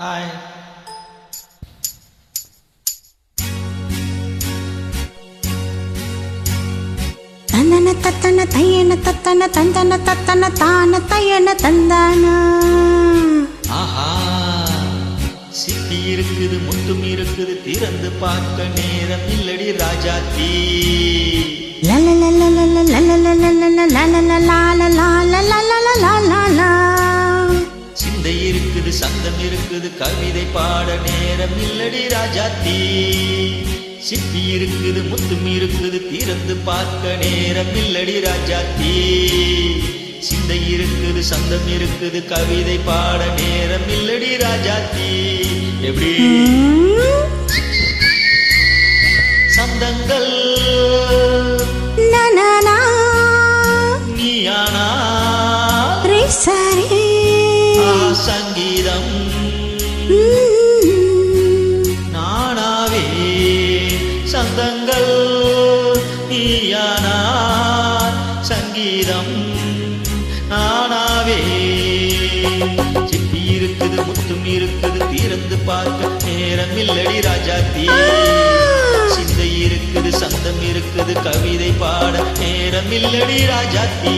Hi. தந்தன தத்தன தையன தத்தன தந்தன தத்தன தான தையன தந்தானா. ஆஹா, சிப்பி இருக்குது, முத்தும் இருக்குது, திறந்து பார்க்க நேரம் இல்லடி ராஜாத்தி. சிந்தை இருக்குது, சந்தம் இருக்குது, கவிதை பாட நேரம் இல்லடி ராஜாத்தி. சிப்பி இருக்குது, முத்தும் இருக்குது, திறந்து பார்க்க நேரம் இல்லடி ராஜாத்தி. சிந்தை இருக்குது, சந்தம் இருக்குது, கவிதை பாட நேரம் இல்லடி ராஜாத்தி. எப்படி சந்தங்கள் நீயானா சங்கீதம் நானாவே. சந்தங்கள் நீயானா சங்கீதம் நானாவே. சிப்பி இருக்குது, முத்தும் இருக்குது, திறந்து பார்க்க நேரம் இல்லடி ராஜாத்தி. சிந்தை இருக்குது, சந்தம் இருக்குது, கவிதை பாட நேரம் இல்லடி Rajathi.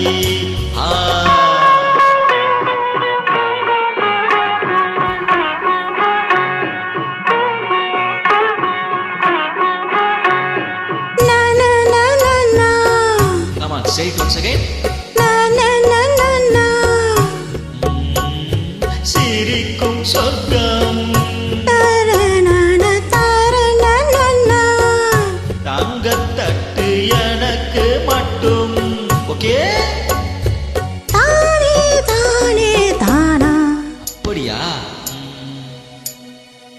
Say it once again. சிரிக்கும் சொர்க்கம் தங்கத்தட்டு எனக்கு மட்டும். ஓகே, தானே தானே தானா. அப்படியா?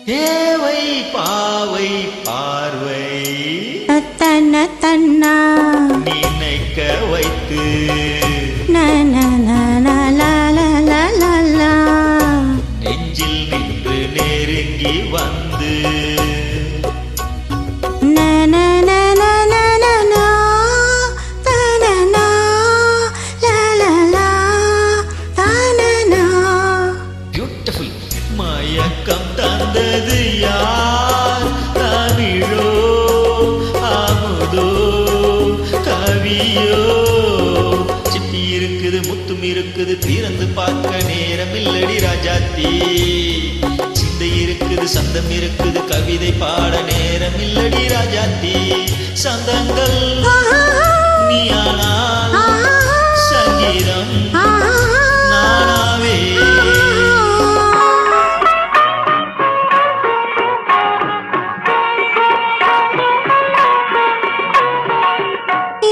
தேவை பாவை பார்வை தன தன்னா நினைக்க வைத்து நெஞ்சில் நின்று நெருங்கி வந்து பியூட்டிஃபுல். மயக்கம் தந்தது யார்? தமிழோ அமுதோ கவியோ? சிப்பி இருக்குது, முத்தும் இருக்குது, திறந்து பார்க்க நேரம் இல்லடி ராஜாத்தி. சிந்தை இருக்குது, சந்தம் இருக்குது, கவிதை பாட நேரம் இல்லடி ராஜாத்தி. சந்தங்கள் நீயானால் சங்கீதம் நானாவே.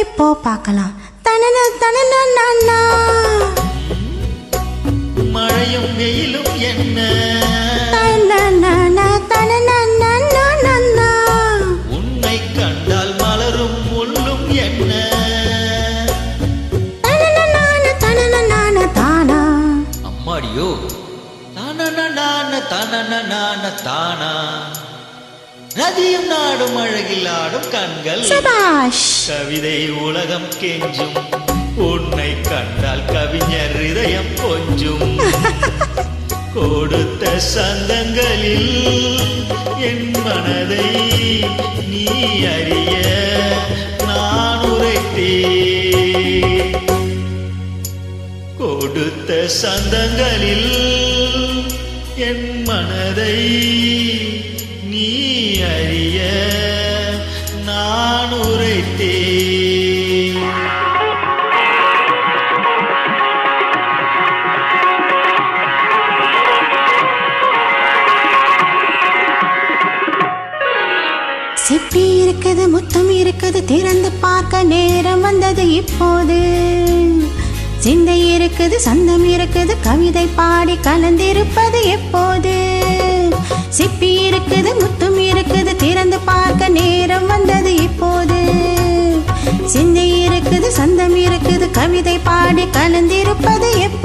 இப்போ பார்க்கலாம். தனன தனன நானா. மழையும் வெயிலும் என்ன? உன்னை கண்டால் மலரும் முள்ளும் என்ன? அம்மாடியோ, தான தானா. நதியும் நாடும் அழகில் ஆடும் கண்கள். கவிதை உலகம் கெஞ்சும், உன்னை கண்டால் கவிஞர் இதயம் கொஞ்சும். கொடுத்த சந்தங்களில் என் மனதை நீ அறிய நான் உரைத்தேன். கொடுத்த சந்தங்களில் என் மனதை நீ அறிய நான் உரைத்தேன். சிப்பி இருக்குது, முத்தம் இருக்குது, திறந்து பார்க்க நேரம் வந்தது இப்போது. சிந்தை இருக்குது, சந்தம் இருக்குது, கவிதை பாடி கலந்திருப்பது எப்போது. சிப்பி இருக்குது, முத்தும் இருக்குது, திறந்து பார்க்க நேரம் வந்தது இப்போது. சிந்தை இருக்குது, சந்தம் இருக்குது, கவிதை பாடி கலந்திருப்பது எப்போது.